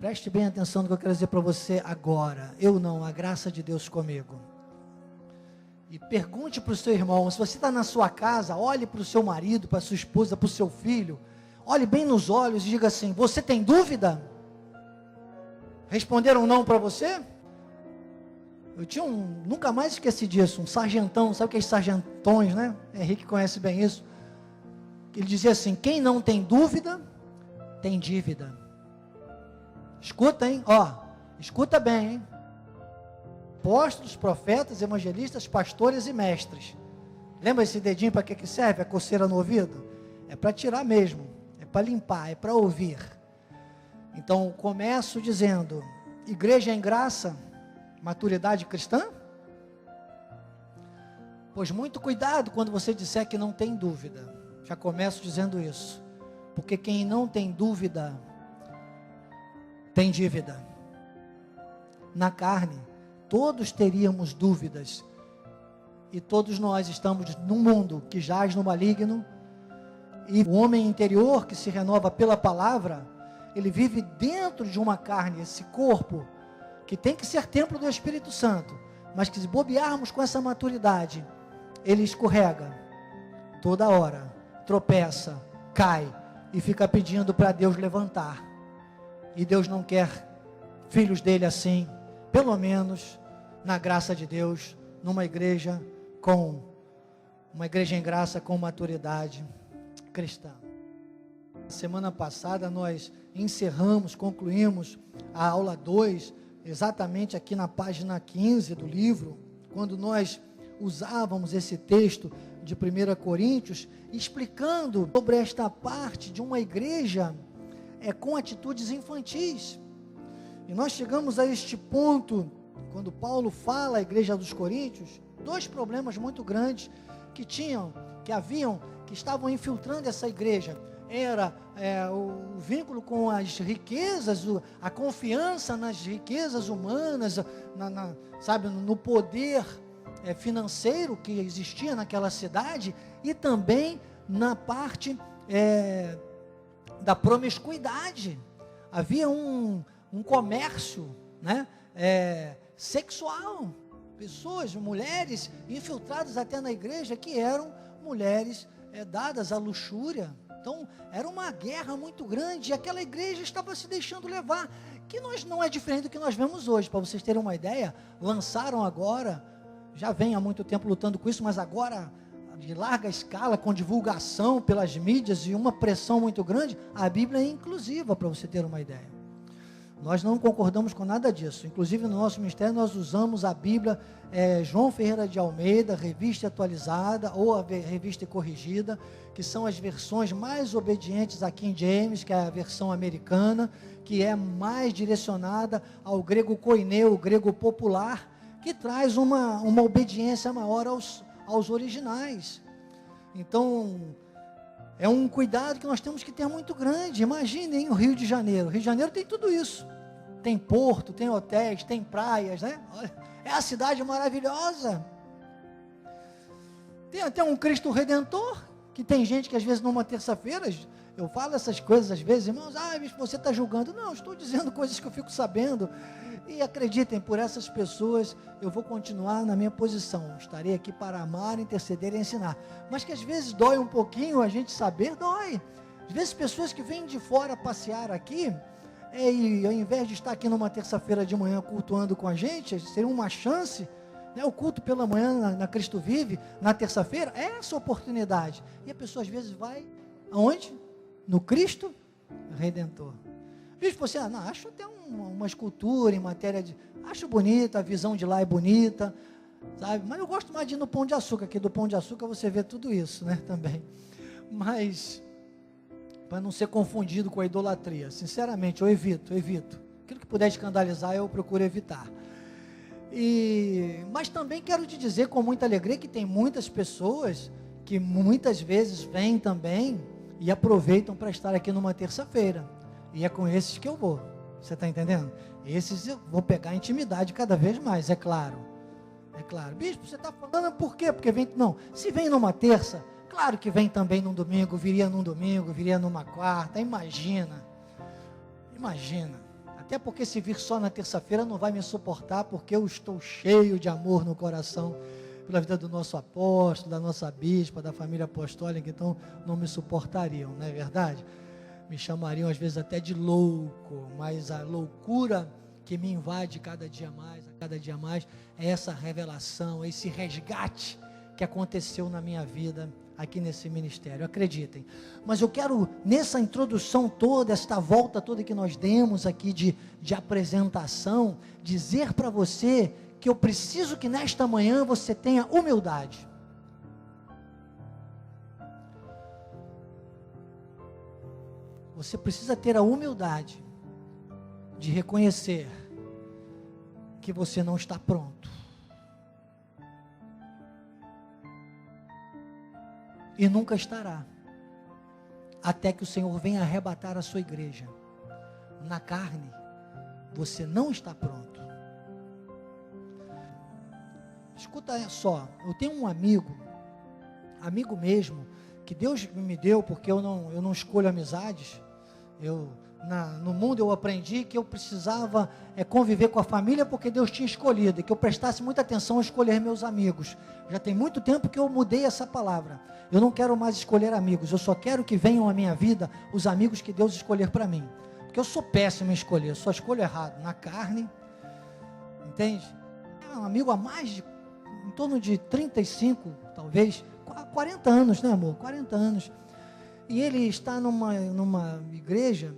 Preste bem atenção no que eu quero dizer para você agora. Eu não, a graça de Deus comigo. E pergunte para o seu irmão, se você está na sua casa, olhe para o seu marido, para a sua esposa, para o seu filho, olhe bem nos olhos e diga assim: você tem dúvida? Responderam não para você? Eu tinha nunca mais esqueci disso, um sargentão, sabe aqueles sargentões, né? Henrique conhece bem isso. Ele dizia assim: quem não tem dúvida, tem dívida. Escuta, hein? Escuta bem, hein? Apóstolos, profetas, evangelistas, pastores e mestres. Lembra esse dedinho para que serve? A coceira no ouvido? É para tirar mesmo, é para limpar, é para ouvir. Então, começo dizendo: igreja em graça, maturidade cristã? Pois muito cuidado quando você disser que não tem dúvida. Já começo dizendo isso, porque quem não tem dúvida, tem dívida. Na carne, todos teríamos dúvidas, e todos nós estamos num mundo que jaz no maligno, e o homem interior que se renova pela palavra, ele vive dentro de uma carne, esse corpo, que tem que ser templo do Espírito Santo, mas que se bobearmos com essa maturidade, ele escorrega, toda hora, tropeça, cai, e fica pedindo para Deus levantar, e Deus não quer filhos dele assim, pelo menos, na graça de Deus, numa igreja em graça com maturidade cristã. Semana passada nós concluímos a aula 2, exatamente aqui na página 15 do livro, quando nós usávamos esse texto de 1 Coríntios, explicando sobre esta parte de uma igreja com atitudes infantis. E nós chegamos a este ponto, quando Paulo fala à igreja dos Coríntios, dois problemas muito grandes que estavam infiltrando essa igreja. Era o vínculo com as riquezas, a confiança nas riquezas humanas, no poder financeiro que existia naquela cidade, e também na parte da promiscuidade. Havia um comércio, né, sexual, mulheres infiltradas até na igreja, que eram mulheres dadas à luxúria. Então era uma guerra muito grande, e aquela igreja estava se deixando levar, que não é diferente do que nós vemos hoje. Para vocês terem uma ideia, lançaram agora, já vem há muito tempo lutando com isso, mas agora de larga escala, com divulgação pelas mídias e uma pressão muito grande, a Bíblia é inclusiva, para você ter uma ideia. Nós não concordamos com nada disso. Inclusive no nosso ministério nós usamos a Bíblia João Ferreira de Almeida, revista atualizada ou a revista corrigida, que são as versões mais obedientes a King James, que é a versão americana, que é mais direcionada ao grego koineu, o grego popular, que traz uma obediência maior aos originais. Então é um cuidado que nós temos que ter muito grande. Imaginem o Rio de Janeiro. O Rio de Janeiro tem tudo isso. Tem porto, tem hotéis, tem praias, né? É a cidade maravilhosa. Tem até um Cristo Redentor, que tem gente que às vezes numa terça-feira, eu falo essas coisas às vezes, irmãos, você está julgando. Não, estou dizendo coisas que eu fico sabendo. E acreditem, por essas pessoas eu vou continuar na minha posição. Estarei aqui para amar, interceder e ensinar. Mas que às vezes dói um pouquinho a gente saber, dói. Às vezes pessoas que vêm de fora passear aqui, e ao invés de estar aqui numa terça-feira de manhã cultuando com a gente, seria uma chance, né? O culto pela manhã na Cristo Vive, na terça-feira, é essa oportunidade. E a pessoa às vezes vai, aonde? No Cristo Redentor. Bispo, você acho até uma escultura em matéria de... Acho bonita, a visão de lá é bonita, sabe? Mas eu gosto mais de ir no Pão de Açúcar, que do Pão de Açúcar você vê tudo isso, né, também. Mas, para não ser confundido com a idolatria, sinceramente, eu evito. Aquilo que puder escandalizar, eu procuro evitar. Mas também quero te dizer com muita alegria que tem muitas pessoas que muitas vezes vêm também e aproveitam para estar aqui numa terça-feira. E é com esses que eu vou. Você está entendendo? Esses eu vou pegar intimidade cada vez mais, é claro. É claro. Bispo, você está falando por quê? Porque vem... Não, se vem numa terça, claro que vem também num domingo, viria num domingo, viria numa quarta. Imagina. A Até porque se vir só na terça-feira não vai me suportar, porque eu estou cheio de amor no coração pela vida do nosso apóstolo, da nossa bispa, da família apostólica, então não me suportariam, não é verdade? Me chamariam às vezes até de louco, mas a loucura que me invade a cada dia mais, é essa revelação, esse resgate que aconteceu na minha vida, aqui nesse ministério, acreditem. Mas eu quero, nessa introdução toda, esta volta toda que nós demos aqui de apresentação, dizer para você que eu preciso que nesta manhã você tenha humildade. Você precisa ter a humildade de reconhecer que você não está pronto. E nunca estará, até que o Senhor venha arrebatar a sua igreja. Na carne, você não está pronto. Escuta só, eu tenho um amigo mesmo, que Deus me deu, porque eu não escolho amizades. No mundo eu aprendi que eu precisava conviver com a família, porque Deus tinha escolhido, e que eu prestasse muita atenção a escolher meus amigos. Já tem muito tempo que eu mudei essa palavra. Eu não quero mais escolher amigos, eu só quero que venham à minha vida os amigos que Deus escolher para mim, porque eu sou péssimo em escolher, só escolho errado, na carne, entende? É um amigo há em torno de 35, talvez, 40 anos, né amor? 40 anos, e ele está numa igreja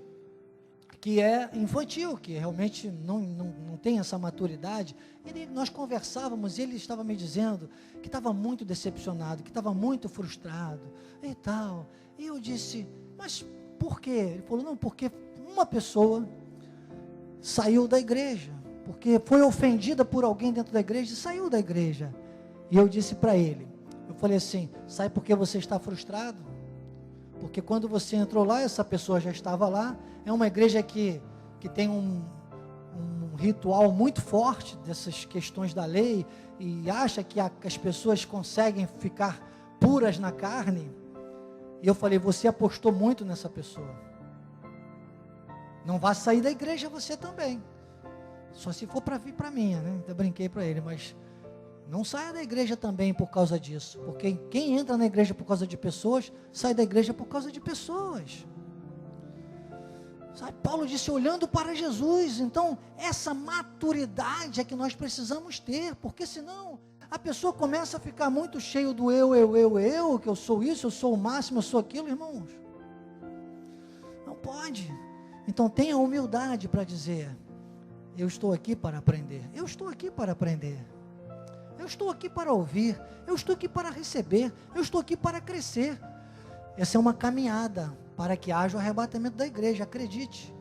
que é infantil, que realmente não tem essa maturidade. Nós conversávamos e ele estava me dizendo que estava muito decepcionado, que estava muito frustrado e tal. E eu disse, mas por quê? Ele falou, não, porque uma pessoa saiu da igreja, porque foi ofendida por alguém dentro da igreja e saiu da igreja. E eu disse para ele, eu falei assim, sabe por que você está frustrado? Porque quando você entrou lá, essa pessoa já estava lá. É uma igreja que tem um ritual muito forte dessas questões da lei, e acha que as pessoas conseguem ficar puras na carne. E eu falei, você apostou muito nessa pessoa. Não vá sair da igreja você também. Só se for para vir para minha, né? Eu brinquei para ele, mas não saia da igreja também por causa disso, porque quem entra na igreja por causa de pessoas, sai da igreja por causa de pessoas. Sabe, Paulo disse, olhando para Jesus. Então, essa maturidade é que nós precisamos ter, porque senão a pessoa começa a ficar muito cheio do eu, que eu sou isso, eu sou o máximo, eu sou aquilo, irmãos. Não pode. Então, tenha humildade para dizer, eu estou aqui para aprender, eu estou aqui para aprender. Eu estou aqui para ouvir, eu estou aqui para receber, eu estou aqui para crescer. Essa é uma caminhada para que haja o arrebatamento da igreja, acredite.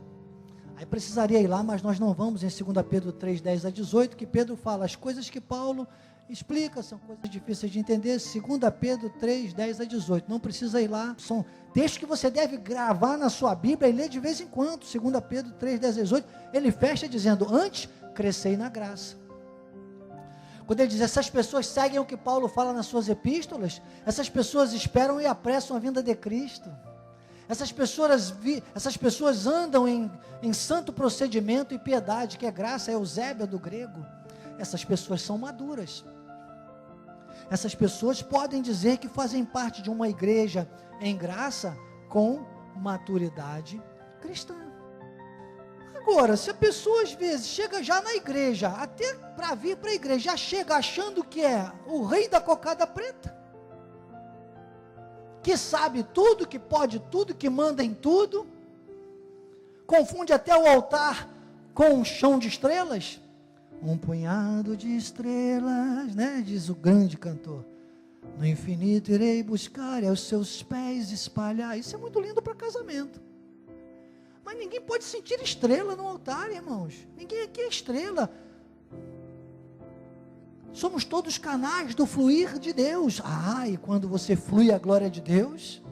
Aí precisaria ir lá, mas nós não vamos, em 2 Pedro 3, 10 a 18, que Pedro fala, as coisas que Paulo explica, são coisas difíceis de entender, 2 Pedro 3, 10 a 18, não precisa ir lá, são textos que você deve gravar na sua Bíblia e ler de vez em quando. 2 Pedro 3, 10 a 18, ele fecha dizendo, antes, crescei na graça. Quando ele diz, essas pessoas seguem o que Paulo fala nas suas epístolas, essas pessoas esperam e apressam a vinda de Cristo, essas pessoas andam em santo procedimento e piedade, que é graça, é eusébia do grego. Essas pessoas são maduras, essas pessoas podem dizer que fazem parte de uma igreja em graça, com maturidade cristã. Agora, se a pessoa às vezes chega já na igreja, até para vir para a igreja, já chega achando que é o rei da cocada preta, que sabe tudo, que pode tudo, que manda em tudo, confunde até o altar com um chão de estrelas, um punhado de estrelas, né? Diz o grande cantor, no infinito irei buscar e aos seus pés espalhar. Isso é muito lindo para casamento. Mas ninguém pode sentir estrela no altar, irmãos. Ninguém aqui é estrela. Somos todos canais do fluir de Deus. E quando você flui a glória de Deus,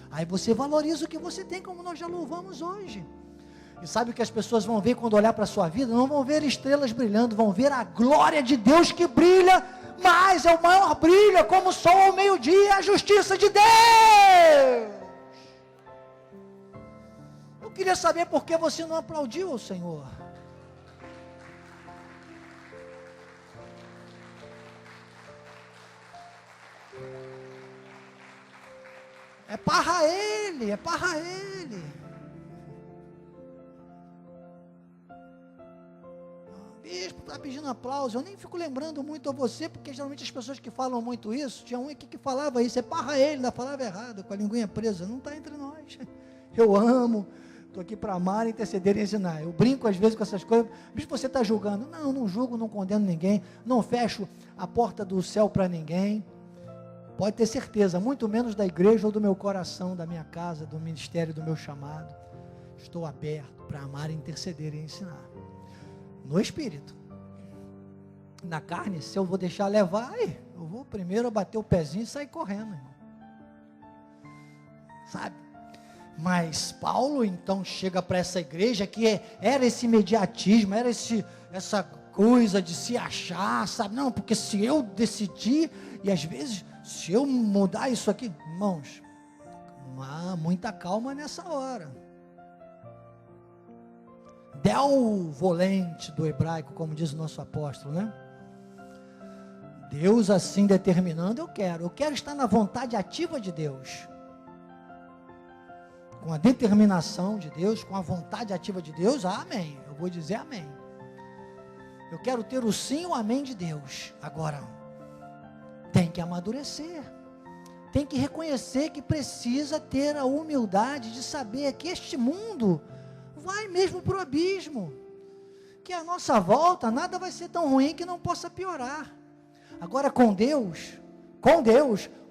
aí você valoriza o que você tem, como nós já louvamos hoje. E sabe o que as pessoas vão ver quando olhar para a sua vida? Não vão ver estrelas brilhando, vão ver a glória de Deus que brilha, mas é o maior brilho, como o sol ao meio-dia, a justiça de Deus. queria saber por que você não aplaudiu ao Senhor. É para Ele, é para Ele. Bispo, está pedindo aplauso. Eu nem fico lembrando muito a você, porque geralmente as pessoas que falam muito isso, tinha um aqui que falava isso, é para Ele, ainda falava errado, com a linguinha presa. Não está entre nós. Eu amo, estou aqui para amar, interceder e ensinar. Eu brinco às vezes com essas coisas. Bispo, você está julgando? Não, não julgo, não condeno ninguém, não fecho a porta do céu para ninguém. Pode ter certeza, muito menos da igreja ou do meu coração, da minha casa, do ministério, do meu chamado. Estou aberto para amar, interceder e ensinar. No espírito. Na carne, se eu vou deixar levar, eu vou primeiro bater o pezinho e sair correndo, irmão. Sabe? Mas Paulo então chega para essa igreja que era esse imediatismo, era essa coisa de se achar, sabe? Não, porque se eu decidir, e às vezes, se eu mudar isso aqui, irmãos, muita calma nessa hora. Del volente do hebraico, como diz o nosso apóstolo, né? Deus assim determinando, eu quero estar na vontade ativa de Deus, com a determinação de Deus, com a vontade ativa de Deus, amém, eu vou dizer amém. Eu quero ter o sim e o amém de Deus. Agora, tem que amadurecer, tem que reconhecer que precisa ter a humildade de saber que este mundo vai mesmo para o abismo, que a nossa volta, nada vai ser tão ruim que não possa piorar. Agora com Deus,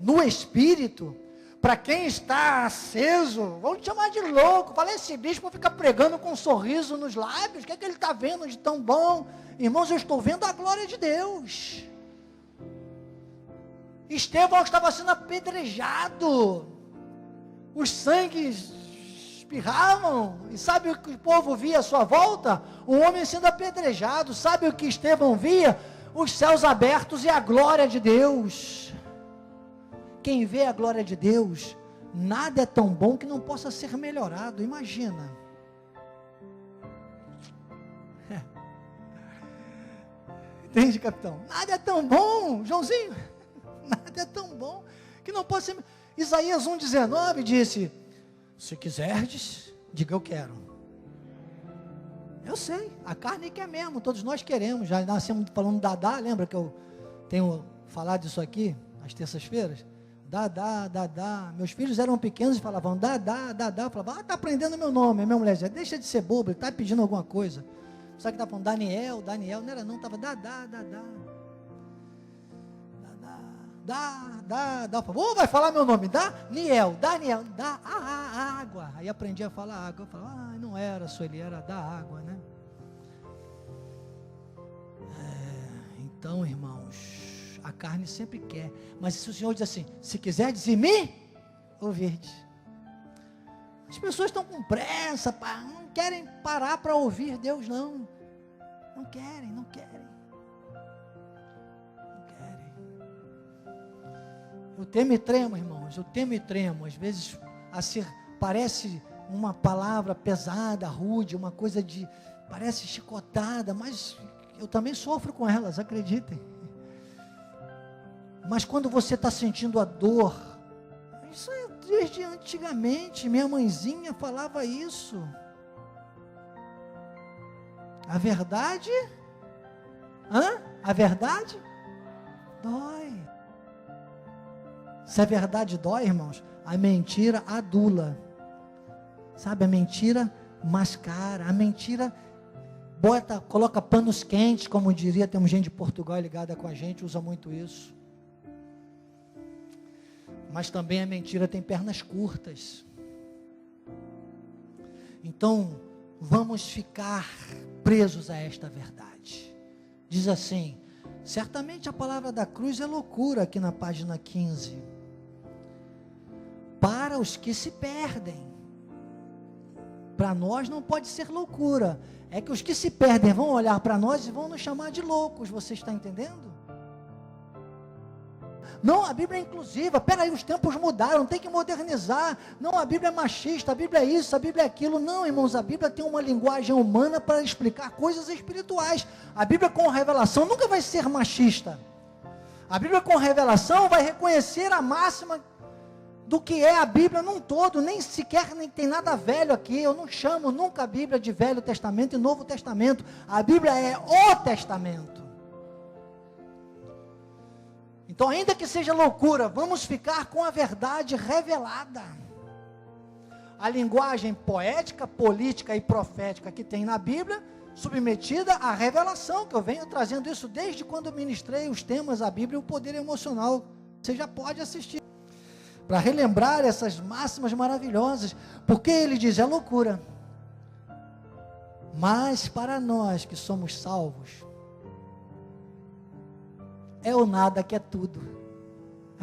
no Espírito, para quem está aceso, vamos chamar de louco, fala, esse bispo fica pregando com um sorriso nos lábios, o que é que ele está vendo de tão bom? Irmãos, eu estou vendo a glória de Deus. Estevão estava sendo apedrejado, os sangues espirravam, e sabe o que o povo via à sua volta? Um homem sendo apedrejado. Sabe o que Estevão via? Os céus abertos e a glória de Deus. Quem vê a glória de Deus, nada é tão bom que não possa ser melhorado. Imagina. Entende, capitão? Nada é tão bom, Joãozinho, nada é tão bom que não possa ser. Isaías 1,19 disse, se quiserdes, diga eu quero. Eu sei, a carne quer mesmo, todos nós queremos. Já nascemos falando dadá, lembra que eu tenho falado isso aqui, às terças-feiras? Dadá, meus filhos eram pequenos e falavam dadá, eu falava, está aprendendo meu nome. A minha mulher dizia, deixa de ser bobo, ele está pedindo alguma coisa. Sabe que estava falando Daniel, não era não, estava dadá. Vai falar meu nome, Daniel, dá a água. Aí aprendi a falar água. Eu falava, não era Sueli, era da água, né? Então, irmãos, a carne sempre quer, mas se o Senhor diz assim, se quiser dizer me ouvirdes. As pessoas estão com pressa, não querem parar para ouvir Deus, não querem. Eu temo e tremo, irmãos, às vezes parece uma palavra pesada, rude, uma coisa parece chicotada, mas eu também sofro com elas, acreditem. Mas quando você está sentindo a dor, isso é desde antigamente, minha mãezinha falava isso. A verdade dói. Se a verdade dói, irmãos, a mentira adula. Sabe, a mentira mascara, a mentira coloca panos quentes, como diria, temos gente de Portugal ligada com a gente, usa muito isso. Mas também a mentira tem pernas curtas. Então, vamos ficar presos a esta verdade. Diz assim, certamente a palavra da cruz é loucura, aqui na página 15. Para os que se perdem. Para nós não pode ser loucura. É que os que se perdem vão olhar para nós e vão nos chamar de loucos. Você está entendendo? Não, a Bíblia é inclusiva. Peraí, os tempos mudaram, tem que modernizar. Não, a Bíblia é machista, a Bíblia é isso, a Bíblia é aquilo. Não, irmãos, a Bíblia tem uma linguagem humana para explicar coisas espirituais. A Bíblia com revelação nunca vai ser machista. A Bíblia com revelação vai reconhecer a máxima do que é a Bíblia num todo, nem tem nada velho aqui. Eu não chamo nunca a Bíblia de Velho Testamento e Novo Testamento. A Bíblia é o Testamento. Então, ainda que seja loucura, vamos ficar com a verdade revelada. A linguagem poética, política e profética que tem na Bíblia, submetida à revelação, que eu venho trazendo isso desde quando eu ministrei os temas da Bíblia e o poder emocional. Você já pode assistir, para relembrar essas máximas maravilhosas, porque ele diz, é loucura, mas para nós que somos salvos, é o nada que é tudo,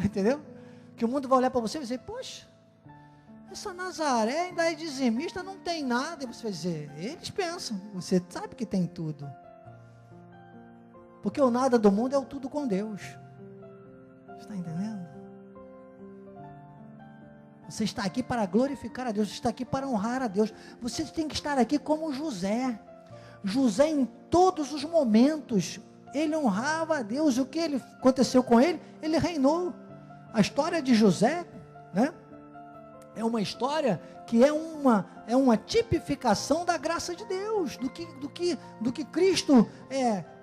entendeu? Que o mundo vai olhar para você e dizer, poxa, essa Nazaré ainda é dizimista, não tem nada, e você vai dizer, eles pensam, você sabe que tem tudo, porque o nada do mundo é o tudo com Deus, está entendendo? Você está aqui para glorificar a Deus, você está aqui para honrar a Deus, você tem que estar aqui como José. José em todos os momentos, ele honrava a Deus. O que aconteceu com ele? Ele reinou. A história de José, né, é uma história que é uma tipificação da graça de Deus, do que Cristo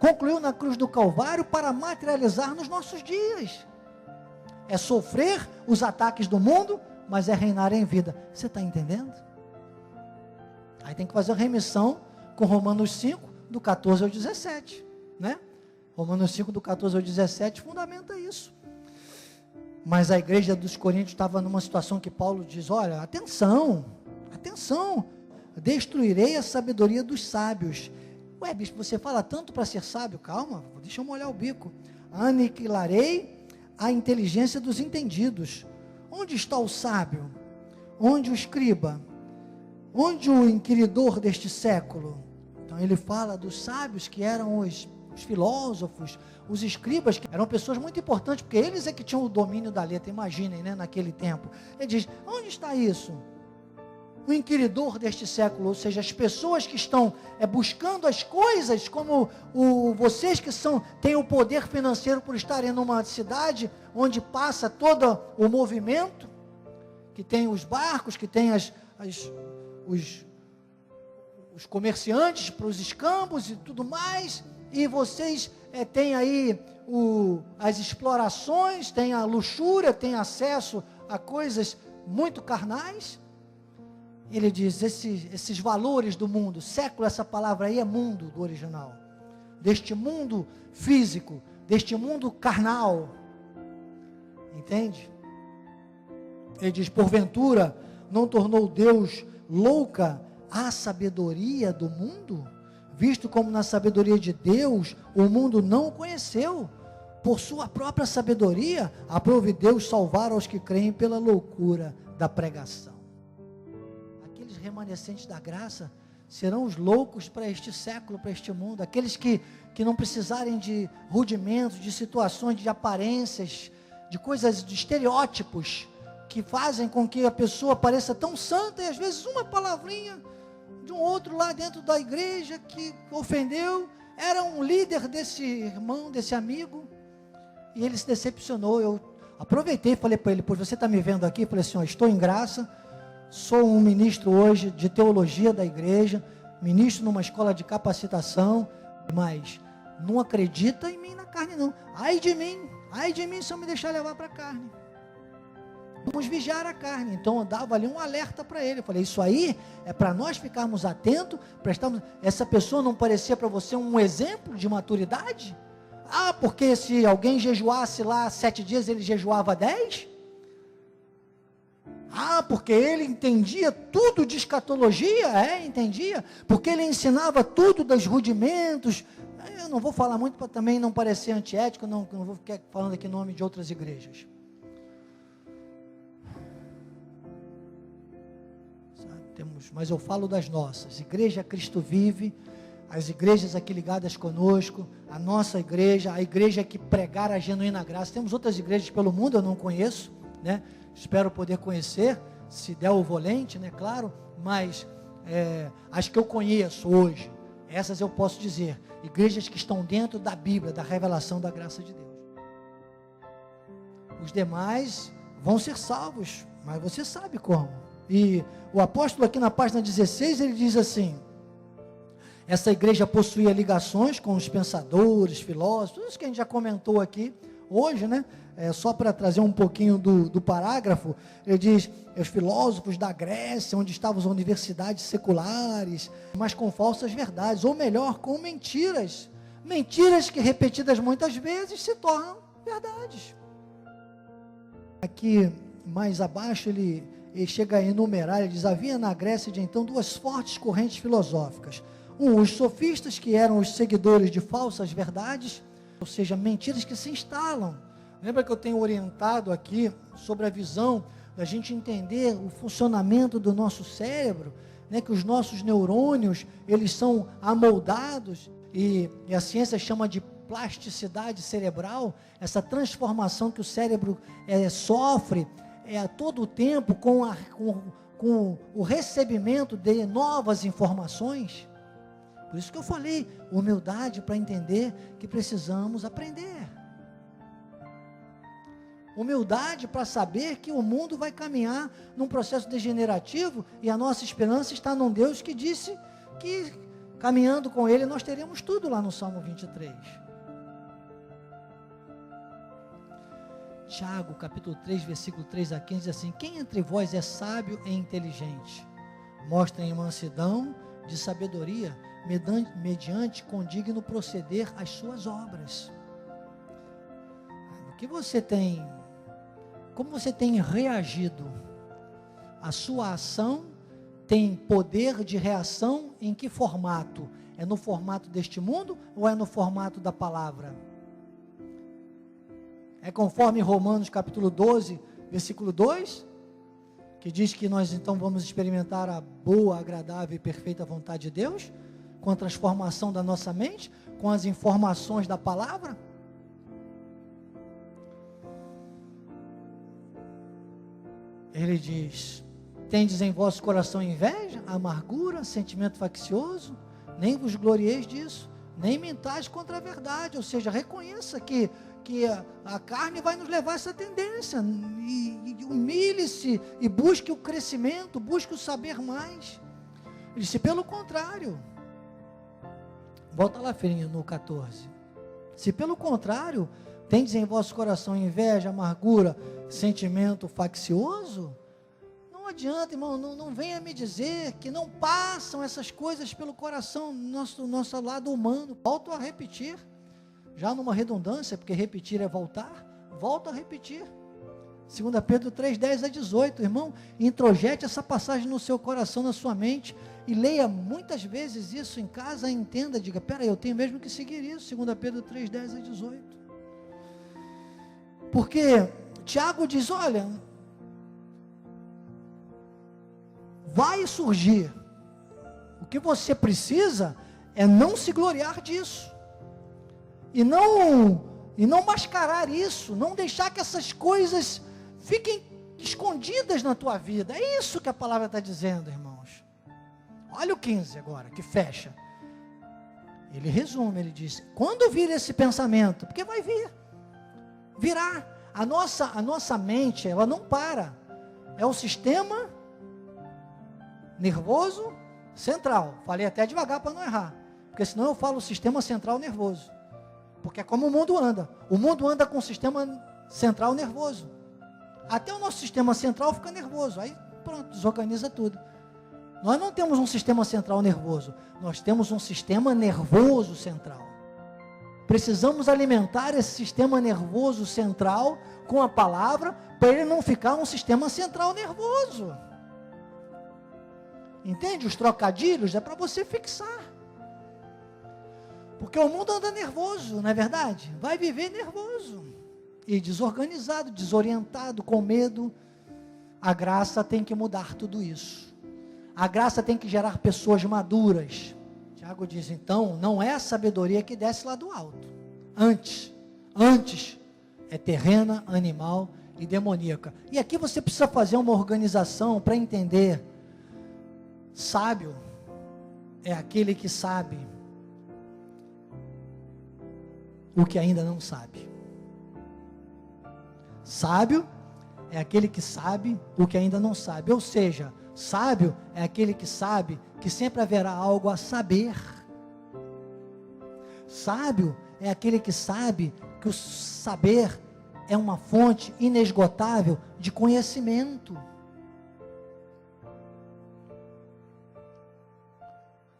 concluiu na cruz do Calvário para materializar nos nossos dias. É sofrer os ataques do mundo, mas é reinar em vida. Você está entendendo? Aí tem que fazer a remissão com Romanos 5, do 14 ao 17, né? Romanos 5, do 14 ao 17, fundamenta isso. Mas a igreja dos Coríntios estava numa situação que Paulo diz, olha, atenção, destruirei a sabedoria dos sábios. Ué, bispo, você fala tanto para ser sábio? Calma, deixa eu molhar o bico. Aniquilarei a inteligência dos entendidos. Onde está o sábio? Onde o escriba? Onde o inquiridor deste século? Então ele fala dos sábios que eram os filósofos, os escribas, que eram pessoas muito importantes, porque eles é que tinham o domínio da letra, imaginem, né, naquele tempo. Ele diz, onde está isso? O inquiridor deste século, ou seja, as pessoas que estão buscando as coisas, como vocês que têm o poder financeiro por estarem numa cidade onde passa todo o movimento, que tem os barcos, que tem os comerciantes para os escambos e tudo mais, e vocês têm aí as explorações, têm a luxúria, têm acesso a coisas muito carnais. Ele diz, esses valores do mundo, século, essa palavra aí é mundo do original, deste mundo físico, deste mundo carnal, entende? Ele diz, porventura, não tornou Deus louca a sabedoria do mundo? Visto como na sabedoria de Deus, o mundo não o conheceu, por sua própria sabedoria, aprove Deus salvar aos que creem pela loucura da pregação. Remanescentes da graça serão os loucos para este século, para este mundo, aqueles que não precisarem de rudimentos, de situações, de aparências, de coisas, de estereótipos que fazem com que a pessoa pareça tão santa, e às vezes uma palavrinha de um outro lá dentro da igreja que ofendeu, era um líder desse irmão, desse amigo, e ele se decepcionou. Eu aproveitei e falei para ele, pois você está me vendo aqui? Eu falei assim, ó, estou em graça, sou um ministro hoje de teologia da igreja, ministro numa escola de capacitação, mas não acredita em mim na carne não. Ai de mim se eu me deixar levar para a carne. Vamos vigiar a carne. Então eu dava ali um alerta para ele. Eu falei, isso aí é para nós ficarmos atentos, essa pessoa não parecia para você um exemplo de maturidade? Ah, porque se alguém jejuasse lá 7 dias, ele jejuava 10? Ah, porque ele entendia tudo de escatologia? Entendia. Porque ele ensinava tudo dos rudimentos. Eu não vou falar muito para também não parecer antiético, não vou ficar falando aqui em nome de outras igrejas. Mas eu falo das nossas. Igreja Cristo Vive, as igrejas aqui ligadas conosco, a nossa igreja, a igreja que pregar a genuína graça. Temos outras igrejas pelo mundo, eu não conheço, né? Espero poder conhecer, se der o volante, né? Claro, mas as que eu conheço hoje, essas eu posso dizer, igrejas que estão dentro da Bíblia, da revelação da graça de Deus. Os demais vão ser salvos, mas você sabe como. E o apóstolo aqui na página 16, ele diz assim: essa igreja possuía ligações com os pensadores, filósofos, tudo isso que a gente já comentou aqui hoje, né? Só para trazer um pouquinho do parágrafo, ele diz, os filósofos da Grécia, onde estavam as universidades seculares, mas com falsas verdades, ou melhor, com mentiras, mentiras que repetidas muitas vezes se tornam verdades. Aqui, mais abaixo, ele chega a enumerar, ele diz, havia na Grécia de então duas fortes correntes filosóficas, os sofistas, que eram os seguidores de falsas verdades, ou seja, mentiras que se instalam. Lembra que eu tenho orientado aqui sobre a visão da gente entender o funcionamento do nosso cérebro, né, que os nossos neurônios, eles são amoldados, e a ciência chama de plasticidade cerebral, essa transformação que o cérebro sofre a todo o tempo com o recebimento de novas informações. Por isso que eu falei, humildade para entender que precisamos aprender. Humildade para saber que o mundo vai caminhar num processo degenerativo e a nossa esperança está num Deus que disse que caminhando com Ele nós teremos tudo lá no Salmo 23. Tiago, capítulo 3, versículo 3 a 15, diz assim: quem entre vós é sábio e inteligente? Mostrem mansidão de sabedoria, mediante condigno proceder as suas obras. O que você tem, como você tem reagido? A sua ação tem poder de reação em que formato? É no formato deste mundo ou é no formato da palavra? É conforme Romanos capítulo 12, versículo 2, que diz que nós então vamos experimentar a boa, agradável e perfeita vontade de Deus, com a transformação da nossa mente, com as informações da palavra? Ele diz: tendes em vosso coração inveja, amargura, sentimento faccioso, nem vos glorieis disso, nem mentais contra a verdade. Ou seja, reconheça que a carne vai nos levar a essa tendência, e humilhe-se e busque o crescimento, busque o saber mais. Ele disse, pelo contrário, volta lá, filhinho, no 14, se pelo contrário, tendes em vosso coração inveja, amargura, sentimento faccioso, não adianta, irmão, não venha me dizer que não passam essas coisas pelo coração, nosso lado humano. Volto a repetir, já numa redundância, porque repetir é voltar, volto a repetir, 2 Pedro 3, 10 a 18, irmão, introjete essa passagem no seu coração, na sua mente, e leia muitas vezes isso em casa, entenda, diga, peraí, eu tenho mesmo que seguir isso, 2 Pedro 3, 10 a 18, porque Tiago diz, olha, vai surgir, o que você precisa é não se gloriar disso, e não mascarar isso, não deixar que essas coisas fiquem escondidas na tua vida. É isso que a palavra está dizendo, irmãos. Olha o 15 agora, que fecha. Ele resume, ele diz, quando vir esse pensamento, porque vai vir, virá, a nossa mente, ela não para, é o sistema nervoso central, falei até devagar para não errar, porque senão eu falo sistema central nervoso, porque é como o mundo anda com o sistema central nervoso, até o nosso sistema central fica nervoso, aí pronto, desorganiza tudo. Nós não temos um sistema central nervoso, nós temos um sistema nervoso central. Precisamos alimentar esse sistema nervoso central com a palavra, para ele não ficar um sistema central nervoso. Entende? Os trocadilhos é para você fixar. Porque o mundo anda nervoso, não é verdade? Vai viver nervoso e desorganizado, desorientado, com medo. A graça tem que mudar tudo isso. A graça tem que gerar pessoas maduras, Tiago diz, então, não é a sabedoria que desce lá do alto. Antes é terrena, animal e demoníaca. E aqui você precisa fazer uma organização para entender. Sábio é aquele que sabe o que ainda não sabe. Sábio é aquele que sabe o que ainda não sabe. Ou seja, sábio é aquele que sabe que sempre haverá algo a saber. Sábio é aquele que sabe que o saber é uma fonte inesgotável de conhecimento.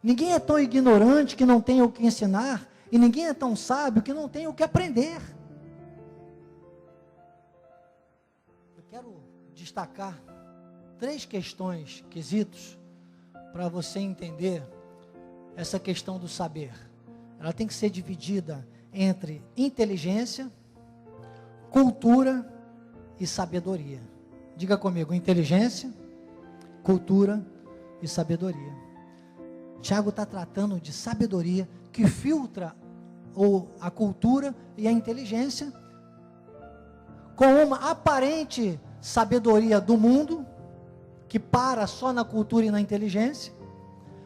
Ninguém é tão ignorante que não tenha o que ensinar, e ninguém é tão sábio que não tenha o que aprender. Eu quero destacar 3 questões, quesitos, para você entender essa questão do saber. Ela tem que ser dividida entre inteligência, cultura e sabedoria. Diga comigo, inteligência, cultura e sabedoria. Tiago está tratando de sabedoria que filtra a cultura e a inteligência com uma aparente sabedoria do mundo, que para só na cultura e na inteligência,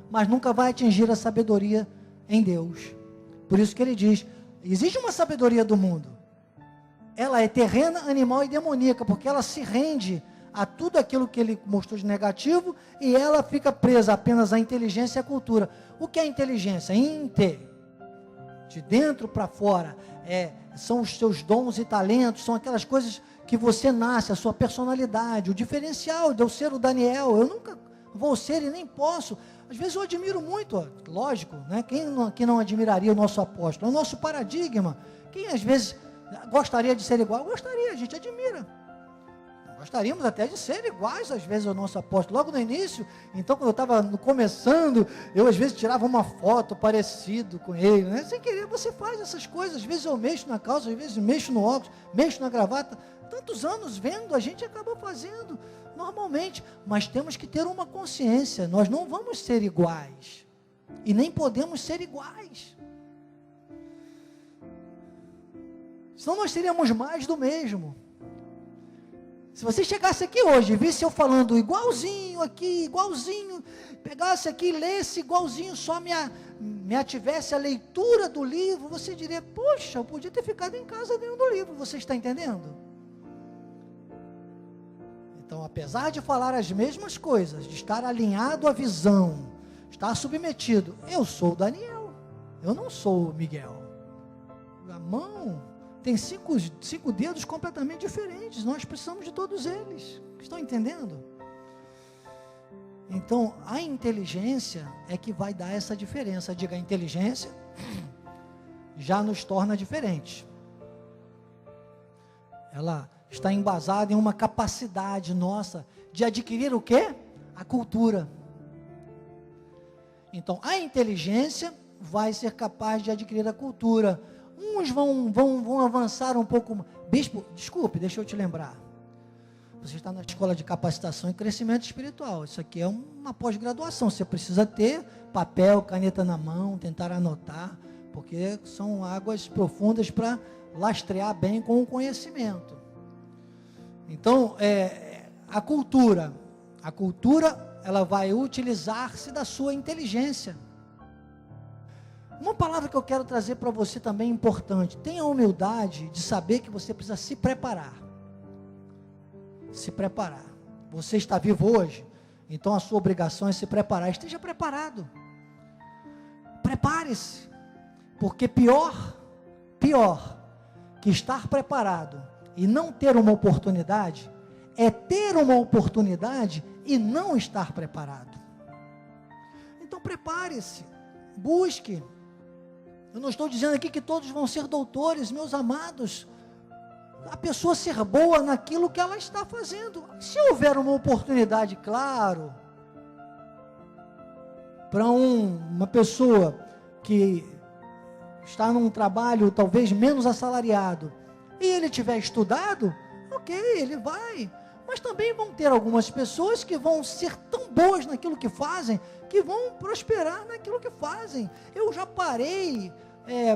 mas nunca vai atingir a sabedoria em Deus. Por isso que ele diz, existe uma sabedoria do mundo, ela é terrena, animal e demoníaca, porque ela se rende a tudo aquilo que ele mostrou de negativo, e ela fica presa apenas à inteligência e à cultura. O que é inteligência? De dentro para fora, são os seus dons e talentos, são aquelas coisas que você nasce, a sua personalidade, o diferencial de eu ser o Daniel. Eu nunca vou ser e nem posso. Às vezes eu admiro muito, lógico, né? Quem não admiraria o nosso apóstolo? É o nosso paradigma. Quem às vezes gostaria de ser igual? Gostaria, a gente admira. Gostaríamos até de ser iguais às vezes ao nosso apóstolo. Logo no início, então quando eu estava começando, eu às vezes tirava uma foto parecido com ele, né? Sem querer você faz essas coisas. Às vezes eu mexo na calça, às vezes mexo no óculos, mexo na gravata. Tantos anos vendo, a gente acaba fazendo normalmente, mas temos que ter uma consciência, nós não vamos ser iguais, e nem podemos ser iguais, senão nós teríamos mais do mesmo. Se você chegasse aqui hoje e visse eu falando igualzinho aqui, igualzinho, pegasse aqui e lesse igualzinho, só me ativesse a leitura do livro, você diria, poxa, eu podia ter ficado em casa lendo o livro. Você está entendendo? Então, apesar de falar as mesmas coisas, de estar alinhado à visão, estar submetido, eu sou o Daniel, eu não sou o Miguel. A mão tem 5 dedos completamente diferentes, nós precisamos de todos eles. Estão entendendo? Então, a inteligência é que vai dar essa diferença. Diga, a inteligência já nos torna diferentes. Ela está embasada em uma capacidade nossa de adquirir o quê? A cultura. Então, a inteligência vai ser capaz de adquirir a cultura. Uns vão avançar um pouco mais. Bispo, desculpe, deixa eu te lembrar. Você está na escola de capacitação e crescimento espiritual. Isso aqui é uma pós-graduação. Você precisa ter papel, caneta na mão, tentar anotar, porque são águas profundas para lastrear bem com o conhecimento. Então, a cultura, ela vai utilizar-se da sua inteligência. Uma palavra que eu quero trazer para você também importante: tenha a humildade de saber que você precisa se preparar. Se preparar. Você está vivo hoje, então a sua obrigação é se preparar. Esteja preparado. Prepare-se, porque pior que estar preparado e não ter uma oportunidade, é ter uma oportunidade e não estar preparado. Então prepare-se, busque. Eu não estou dizendo aqui que todos vão ser doutores, meus amados. A pessoa ser boa naquilo que ela está fazendo. Se houver uma oportunidade, claro, para uma pessoa que está num trabalho talvez menos assalariado, e ele tiver estudado, ok, ele vai. Mas também vão ter algumas pessoas que vão ser tão boas naquilo que fazem, que vão prosperar naquilo que fazem. Eu já parei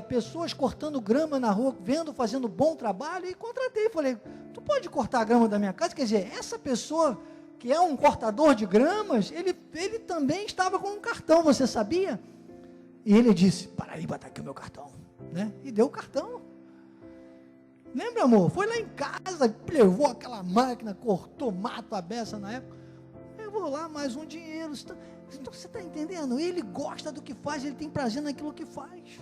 pessoas cortando grama na rua, fazendo bom trabalho, e contratei, falei, tu pode cortar a grama da minha casa? Quer dizer, essa pessoa que é um cortador de gramas, ele também estava com um cartão, você sabia? E ele disse, para aí, bota aqui o meu cartão, né? E deu o cartão. Lembra, amor? Foi lá em casa, levou aquela máquina, cortou mato a beça na época, levou lá mais um dinheiro. Então você está entendendo? Ele gosta do que faz, ele tem prazer naquilo que faz.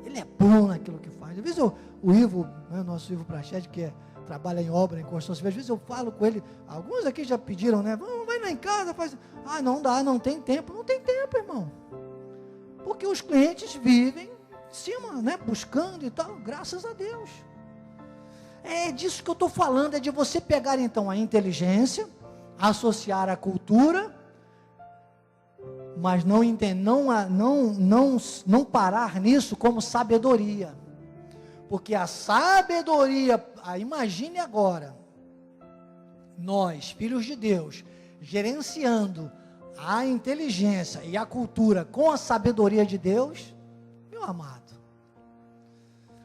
Ele é bom naquilo que faz. Às vezes o Ivo, né, nosso Ivo Prachete, que trabalha em obra, em construção civil, às vezes eu falo com ele, alguns aqui já pediram, né? Vai lá em casa, faz. Ah, não dá, não tem tempo. Não tem tempo, irmão. Porque os clientes vivem em cima, né? Buscando e tal, graças a Deus. É disso que eu estou falando, é de você pegar então a inteligência, associar a cultura, mas não parar nisso como sabedoria. Porque a sabedoria, imagine agora, nós, filhos de Deus, gerenciando a inteligência e a cultura com a sabedoria de Deus, meu amado,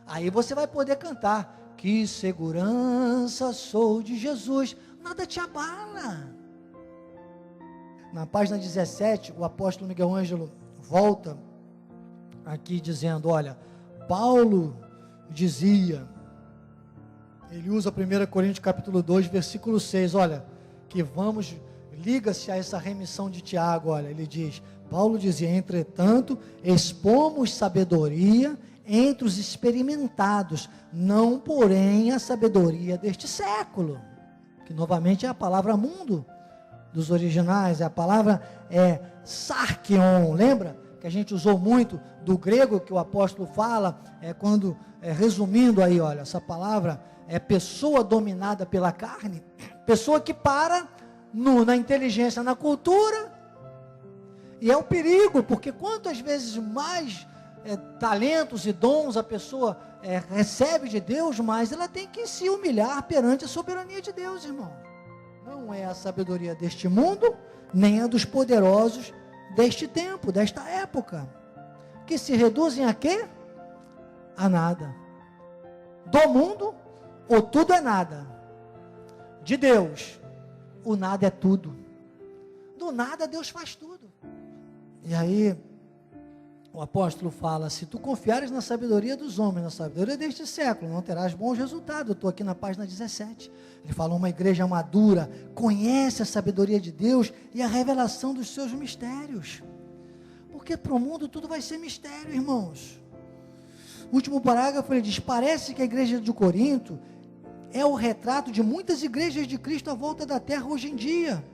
aí você vai poder cantar, que segurança sou de Jesus, nada te abala. Na página 17, o apóstolo Miguel Ângelo volta aqui dizendo, olha, Paulo dizia, ele usa 1 Coríntios capítulo 2, versículo 6, olha, que liga-se a essa remissão de Tiago, olha, ele diz, Paulo dizia, entretanto, expomos sabedoria entre os experimentados, não porém a sabedoria deste século, que novamente é a palavra mundo, dos originais, a palavra sarkion, lembra? Que a gente usou muito do grego, que o apóstolo fala, resumindo aí, olha, essa palavra é pessoa dominada pela carne, pessoa que para na inteligência, na cultura, e é um perigo, porque quantas vezes mais talentos e dons a pessoa recebe de Deus, mais ela tem que se humilhar perante a soberania de Deus, irmão. Não é a sabedoria deste mundo, nem a dos poderosos deste tempo, desta época, que se reduzem a quê? A nada. Do mundo, o tudo é nada. De Deus, o nada é tudo. Do nada Deus faz tudo. E aí, o apóstolo fala, se tu confiares na sabedoria dos homens, na sabedoria deste século, não terás bons resultados. Eu estou aqui na página 17. Ele fala, uma igreja madura conhece a sabedoria de Deus e a revelação dos seus mistérios. Porque para o mundo tudo vai ser mistério, irmãos. O último parágrafo, ele diz, parece que a igreja de Corinto é o retrato de muitas igrejas de Cristo à volta da terra hoje em dia,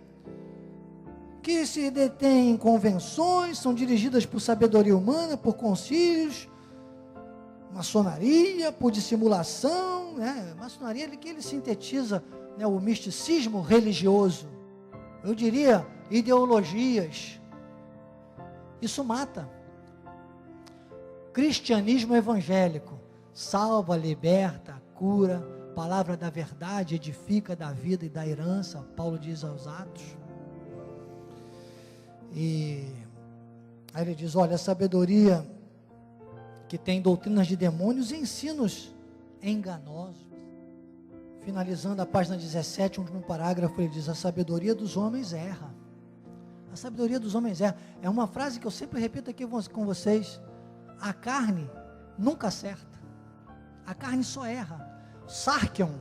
que se detêm em convenções, são dirigidas por sabedoria humana, por concílios, maçonaria, por dissimulação, né? Maçonaria que ele sintetiza, né, o misticismo religioso, eu diria ideologias, isso mata. Cristianismo evangélico, salva, liberta, cura, palavra da verdade, edifica da vida e da herança, Paulo diz aos Atos. E aí ele diz, olha, a sabedoria que tem doutrinas de demônios e ensinos enganosos. Finalizando a página 17, último parágrafo, ele diz, a sabedoria dos homens erra. A sabedoria dos homens erra. É uma frase que eu sempre repito aqui com vocês. A carne nunca acerta. A carne só erra. Sarkion,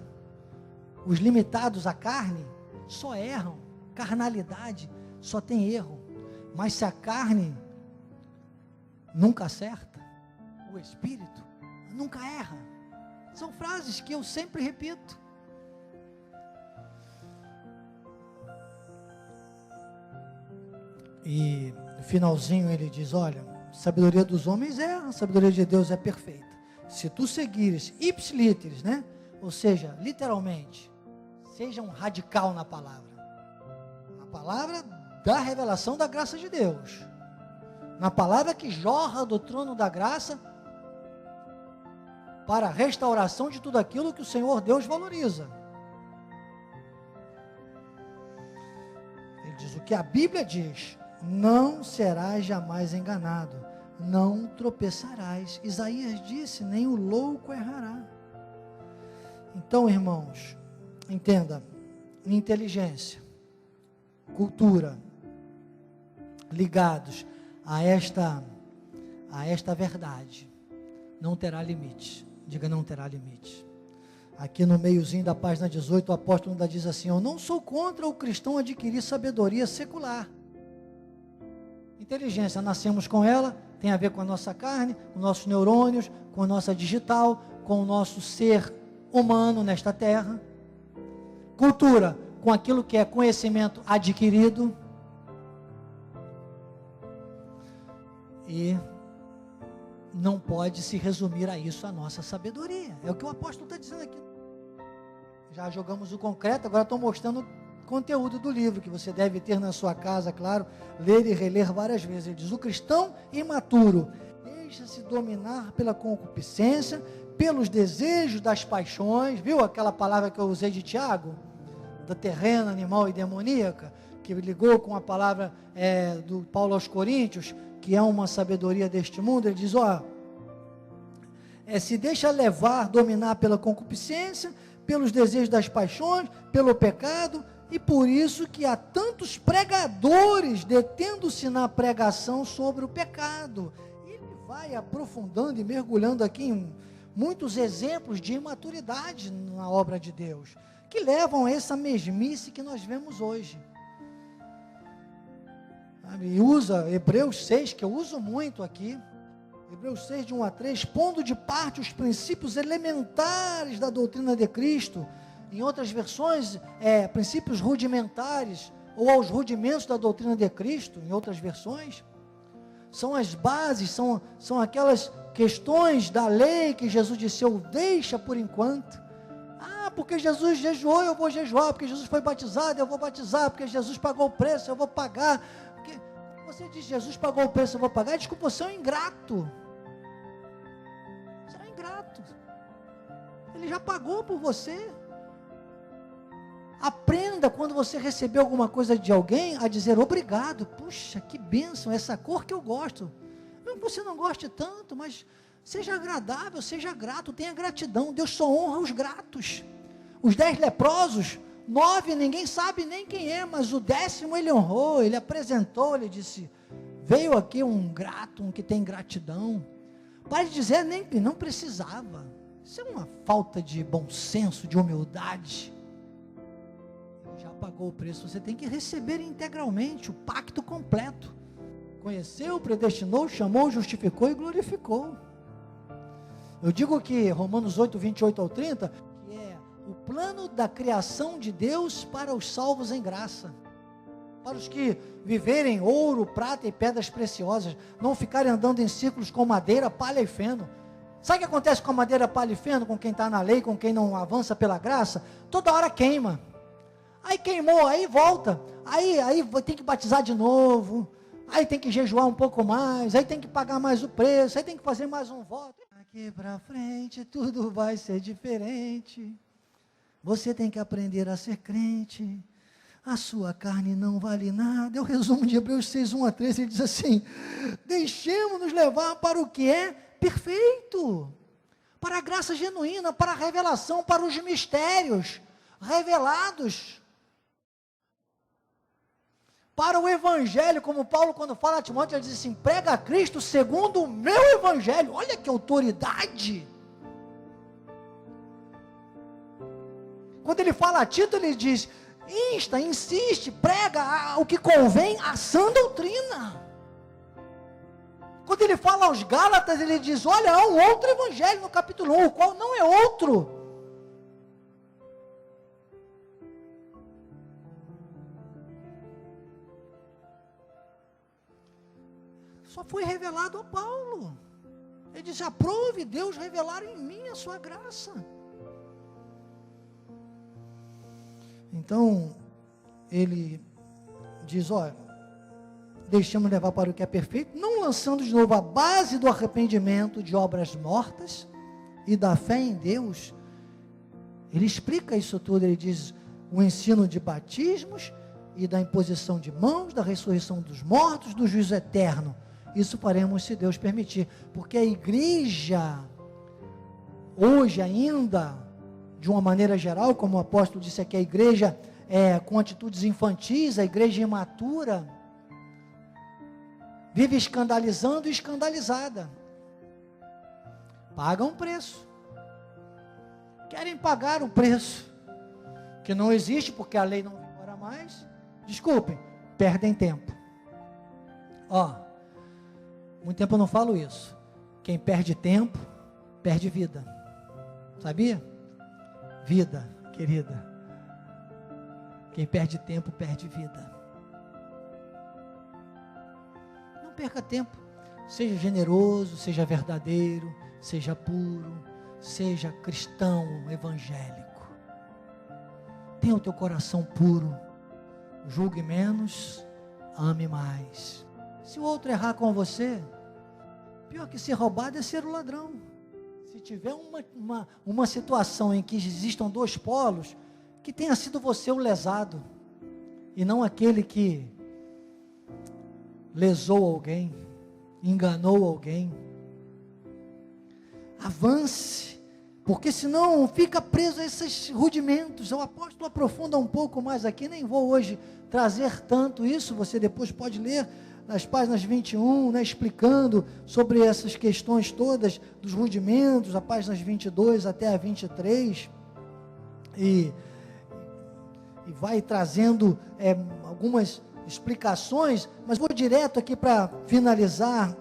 os limitados à carne, só erram. Carnalidade, só tem erro. Mas se a carne nunca acerta, o espírito nunca erra. São frases que eu sempre repito. E no finalzinho ele diz, olha, a sabedoria dos homens erra, a sabedoria de Deus é perfeita. Se tu seguires ipsiliteris, né? Ou seja, literalmente, seja um radical na palavra. Na palavra da revelação da graça de Deus, na palavra que jorra do trono da graça para a restauração de tudo aquilo que o Senhor Deus valoriza. diz o que a Bíblia diz: não serás jamais enganado, não tropeçarás. Isaías disse: nem o louco errará. Então, irmãos, entenda, inteligência, cultura, ligados a esta verdade, não terá limite. Diga: não terá limite. Aqui no meiozinho da página 18, o apóstolo ainda diz assim: eu não sou contra o cristão adquirir sabedoria secular. Inteligência, nascemos com ela, tem a ver com a nossa carne, com nossos neurônios, com a nossa digital, com o nosso ser humano nesta terra. Cultura, com aquilo que é conhecimento adquirido. E não pode se resumir a isso a nossa sabedoria. É o que o apóstolo está dizendo aqui. Já jogamos o concreto, agora estou mostrando o conteúdo do livro, que você deve ter na sua casa, claro, ler e reler várias vezes. Ele diz: o cristão imaturo deixa-se dominar pela concupiscência, pelos desejos das paixões. Viu aquela palavra que eu usei de Tiago? Da terrena, animal e demoníaca, que ligou com a palavra do Paulo aos Coríntios, que é uma sabedoria deste mundo. Ele diz: se deixa levar, dominar pela concupiscência, pelos desejos das paixões, pelo pecado, e por isso que há tantos pregadores detendo-se na pregação sobre o pecado. Ele vai aprofundando e mergulhando aqui em muitos exemplos de imaturidade na obra de Deus, que levam a essa mesmice que nós vemos hoje. E usa Hebreus 6, que eu uso muito aqui, Hebreus 6, de 1 a 3, pondo de parte os princípios elementares da doutrina de Cristo. Em outras versões, princípios rudimentares, ou aos rudimentos da doutrina de Cristo, em outras versões. São as bases, são aquelas questões da lei que Jesus disse: eu deixa por enquanto. Porque Jesus jejuou, eu vou jejuar. Porque Jesus foi batizado, eu vou batizar. Porque Jesus pagou o preço, eu vou pagar. Porque você diz: Jesus pagou o preço, eu vou pagar. Desculpa, você é um ingrato. Você é um ingrato. Ele já pagou por você. Aprenda, quando você receber alguma coisa de alguém, a dizer obrigado. Puxa, que bênção, essa cor que eu gosto. Não que você não goste tanto, mas seja agradável, seja grato, tenha gratidão. Deus só honra os gratos. Os 10 leprosos, 9 ninguém sabe nem quem é, mas o 10º ele honrou, ele apresentou, ele disse: veio aqui um grato, um que tem gratidão. Para de dizer, nem não precisava. Isso é uma falta de bom senso, de humildade. Ele já pagou o preço, você tem que receber integralmente o pacto completo. Conheceu, predestinou, chamou, justificou e glorificou. Eu digo que Romanos 8, 28 ao 30, que é o plano da criação de Deus para os salvos em graça. Para os que viverem ouro, prata e pedras preciosas, não ficarem andando em círculos com madeira, palha e feno. Sabe o que acontece com a madeira, palha e feno, com quem está na lei, com quem não avança pela graça? Toda hora queima. Aí queimou, aí volta. Aí tem que batizar de novo. Aí tem que jejuar um pouco mais. Aí tem que pagar mais o preço. Aí tem que fazer mais um voto. Daqui para frente tudo vai ser diferente. Você tem que aprender a ser crente. A sua carne não vale nada. É o resumo de Hebreus 6, 1 a 3. Ele diz assim: deixemos-nos levar para o que é perfeito, para a graça genuína, para a revelação, para os mistérios revelados, para o evangelho, como Paulo, quando fala a Timóteo, ele diz assim: prega a Cristo segundo o meu evangelho. Olha que autoridade. Quando ele fala a Tito, ele diz: insiste, prega o que convém à sã doutrina. Quando ele fala aos Gálatas, ele diz: olha, há um outro evangelho no capítulo 1, o qual não é outro. Só foi revelado a Paulo. Ele diz: aprove Deus revelar em mim a sua graça. Então, ele diz: olha, deixamos levar para o que é perfeito, não lançando de novo a base do arrependimento de obras mortas e da fé em Deus. Ele explica isso tudo, ele diz: o ensino de batismos e da imposição de mãos, da ressurreição dos mortos, do juízo eterno. Isso faremos se Deus permitir, porque a igreja, hoje ainda, de uma maneira geral, como o apóstolo disse aqui, a igreja com atitudes infantis, a igreja imatura, vive escandalizando e escandalizada. Pagam um preço. Querem pagar o preço, que não existe, porque a lei não vigora mais. Desculpem, perdem tempo. Muito tempo eu não falo isso. Quem perde tempo, perde vida. Sabia? Vida, querida. Quem perde tempo, perde vida. Não perca tempo. Seja generoso, seja verdadeiro, seja puro, seja cristão, evangélico. Tenha o teu coração puro. Julgue menos, ame mais. Se o outro errar com você, pior que ser roubado é ser o ladrão. Se tiver uma situação em que existam dois polos, que tenha sido você o lesado, e não aquele que lesou alguém, enganou alguém. Avance, porque senão fica preso a esses rudimentos. O apóstolo aprofunda um pouco mais aqui, nem vou hoje trazer tanto isso, você depois pode ler nas páginas 21, explicando sobre essas questões todas dos rudimentos, a páginas 22 até a 23, e vai trazendo algumas explicações, mas vou direto aqui para finalizar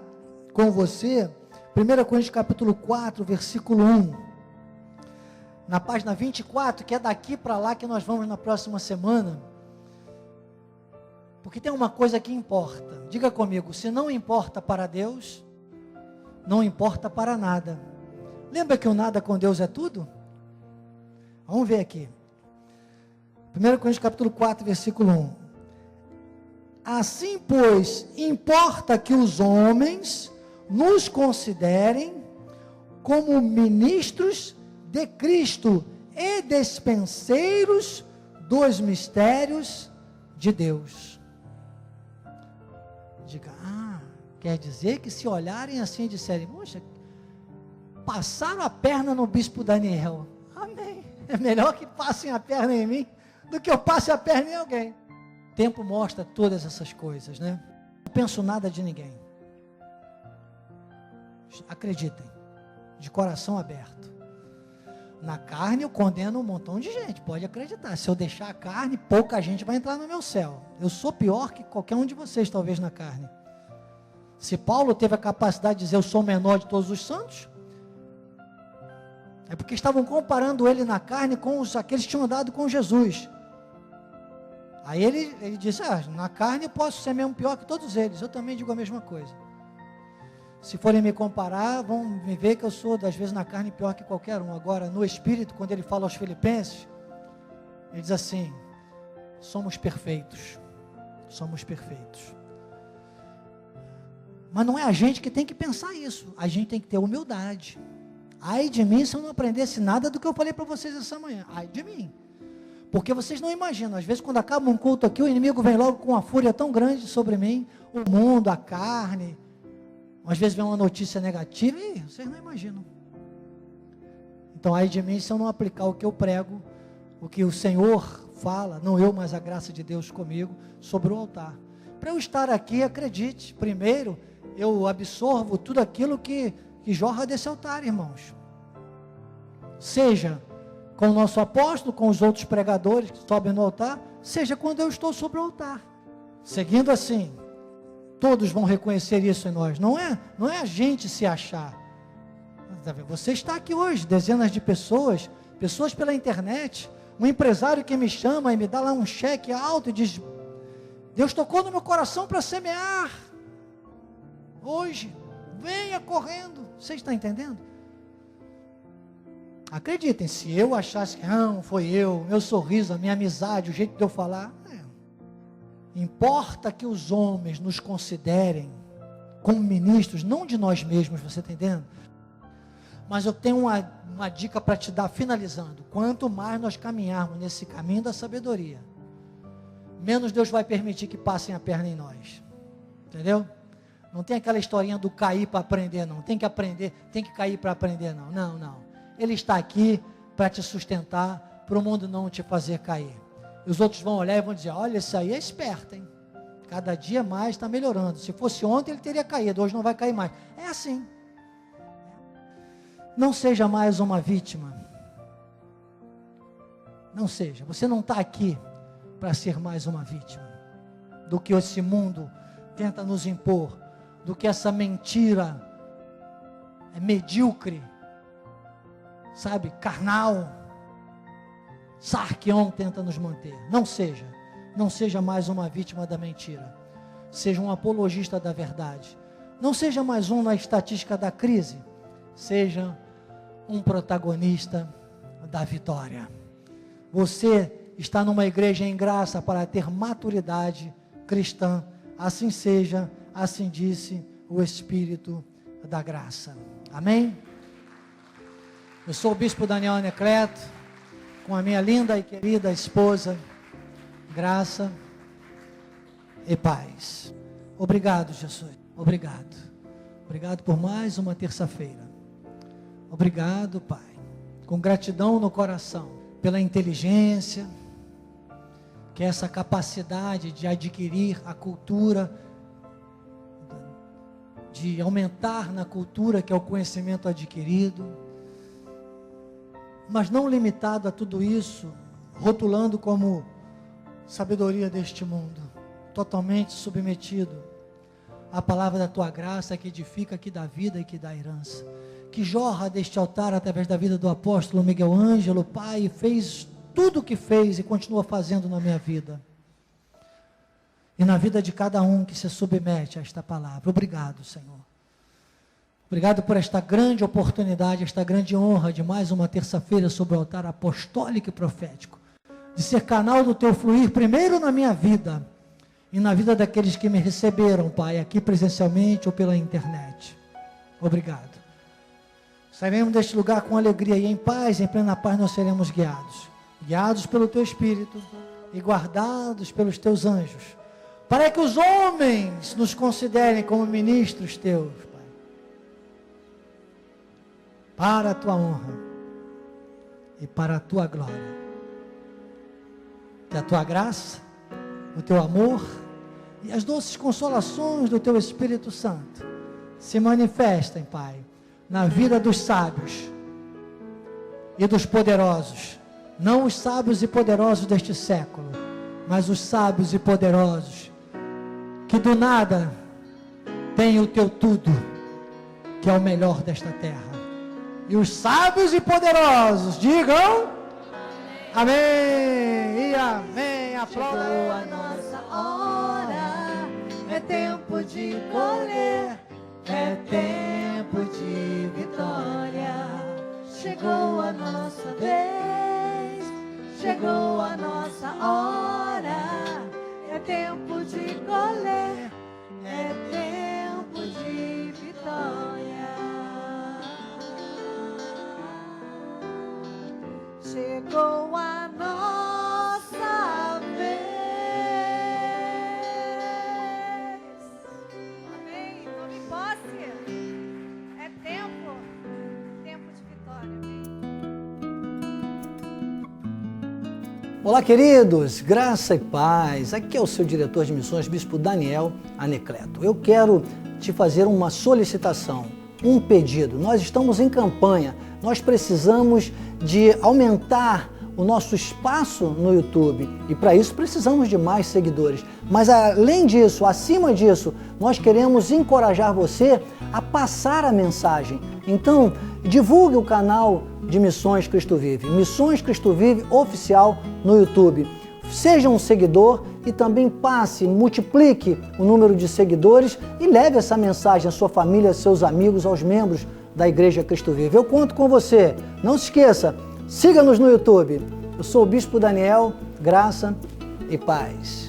com você, 1 Coríntios capítulo 4, versículo 1, na página 24, que é daqui para lá que nós vamos na próxima semana, porque tem uma coisa que importa. Diga comigo, se não importa para Deus, não importa para nada. Lembra que o nada com Deus é tudo? Vamos ver aqui. 1 Coríntios capítulo 4, versículo 1. Assim, pois, importa que os homens nos considerem como ministros de Cristo e despenseiros dos mistérios de Deus. Diga, quer dizer que se olharem assim e disserem, poxa, passaram a perna no bispo Daniel. Amém. É melhor que passem a perna em mim do que eu passe a perna em alguém. O tempo mostra todas essas coisas, né? Não penso nada de ninguém. Acreditem, de coração aberto. Na carne eu condeno um montão de gente, pode acreditar. Se eu deixar a carne, pouca gente vai entrar no meu céu. Eu sou pior que qualquer um de vocês, talvez, na carne. Se Paulo teve a capacidade de dizer, eu sou o menor de todos os santos, é porque estavam comparando ele na carne com aqueles que tinham andado com Jesus. Aí ele disse, na carne eu posso ser mesmo pior que todos eles. Eu também digo a mesma coisa. Se forem me comparar, vão me ver que eu sou, das vezes, na carne pior que qualquer um. Agora, no Espírito, quando ele fala aos Filipenses, ele diz assim, somos perfeitos. Somos perfeitos. Mas não é a gente que tem que pensar isso. A gente tem que ter humildade. Ai de mim se eu não aprendesse nada do que eu falei para vocês essa manhã. Ai de mim. Porque vocês não imaginam, às vezes quando acaba um culto aqui, o inimigo vem logo com uma fúria tão grande sobre mim, o mundo, a carne. Às vezes vem uma notícia negativa e vocês não imaginam. Então, ai de mim se eu não aplicar o que eu prego, o que o Senhor fala, não eu, mas a graça de Deus comigo, sobre o altar. Para eu estar aqui, acredite, primeiro, eu absorvo tudo aquilo que jorra desse altar, irmãos. Seja com o nosso apóstolo, com os outros pregadores que sobem no altar, seja quando eu estou sobre o altar. Seguindo assim, todos vão reconhecer isso em nós. Não é a gente se achar. Você está aqui hoje, dezenas de pessoas pela internet, um empresário que me chama e me dá lá um cheque alto e diz, Deus tocou no meu coração para semear, hoje, venha correndo. Você está entendendo? Acreditem, se eu achasse que não, foi eu, meu sorriso, a minha amizade, o jeito de eu falar, importa que os homens nos considerem como ministros, não de nós mesmos, você está entendendo? Mas eu tenho uma dica para te dar, finalizando. Quanto mais nós caminharmos nesse caminho da sabedoria, menos Deus vai permitir que passem a perna em nós. Entendeu? Não tem aquela historinha do cair para aprender, não. Tem que aprender, tem que cair para aprender, não. Não, não. Ele está aqui para te sustentar, para o mundo não te fazer cair. E os outros vão olhar e vão dizer, olha, esse aí é esperto, hein? Cada dia mais está melhorando. Se fosse ontem, ele teria caído, hoje não vai cair mais. É assim. Não seja mais uma vítima. Não seja. Você não está aqui para ser mais uma vítima do que esse mundo tenta nos impor, do que essa mentira é medíocre, sabe, carnal, sarquion tenta nos manter. Não seja mais uma vítima da mentira, seja um apologista da verdade, não seja mais um na estatística da crise, seja um protagonista da vitória. Você está numa igreja em graça para ter maturidade cristã. Assim seja, assim disse o Espírito da graça. Amém? Eu sou o Bispo Daniel Anecleto, com a minha linda e querida esposa, graça e paz. Obrigado, Jesus. Obrigado. Obrigado por mais uma terça-feira. Obrigado, Pai. Com gratidão no coração, pela inteligência, que é essa capacidade de adquirir a cultura, de aumentar na cultura, que é o conhecimento adquirido, mas não limitado a tudo isso, rotulando como sabedoria deste mundo, totalmente submetido à palavra da tua graça, que edifica, que dá vida e que dá herança, que jorra deste altar através da vida do apóstolo Miguel Ângelo, Pai, e fez tudo o que fez e continua fazendo na minha vida e na vida de cada um que se submete a esta palavra. Obrigado, Senhor. Obrigado por esta grande oportunidade, esta grande honra de mais uma terça-feira sobre o altar apostólico e profético, de ser canal do teu fluir, primeiro na minha vida e na vida daqueles que me receberam, Pai, aqui presencialmente ou pela internet. Obrigado. Sairemos deste lugar com alegria e em paz, em plena paz nós seremos guiados pelo teu Espírito e guardados pelos teus anjos, para que os homens nos considerem como ministros teus, Pai, para a tua honra e para a tua glória. Que a tua graça, o teu amor e as doces consolações do teu Espírito Santo se manifestem, Pai, na vida dos sábios e dos poderosos, não os sábios e poderosos deste século, mas os sábios e poderosos que do nada têm o teu tudo, que é o melhor desta terra. E os sábios e poderosos digam amém e amém. Aplauda. Chegou a nossa hora, é tempo de colher, é tempo de vitória. Chegou a nossa vez, chegou a nossa hora, é tempo de colher, é tempo de vitória. Chegou a nossa vez. Amém. Tome posse. É tempo de vitória. Amém. Olá, queridos, graça e paz. Aqui é o seu diretor de missões, Bispo Daniel Anecleto. Eu quero te fazer uma solicitação, um pedido. Nós estamos em campanha, nós precisamos de aumentar o nosso espaço no YouTube e para isso precisamos de mais seguidores. Mas além disso, acima disso, nós queremos encorajar você a passar a mensagem. Então, divulgue o canal de Missões Cristo Vive, Missões Cristo Vive Oficial no YouTube. Seja um seguidor e também passe, multiplique o número de seguidores e leve essa mensagem à sua família, aos seus amigos, aos membros da Igreja Cristo Vive. Eu conto com você. Não se esqueça, siga-nos no YouTube. Eu sou o Bispo Daniel, graça e paz.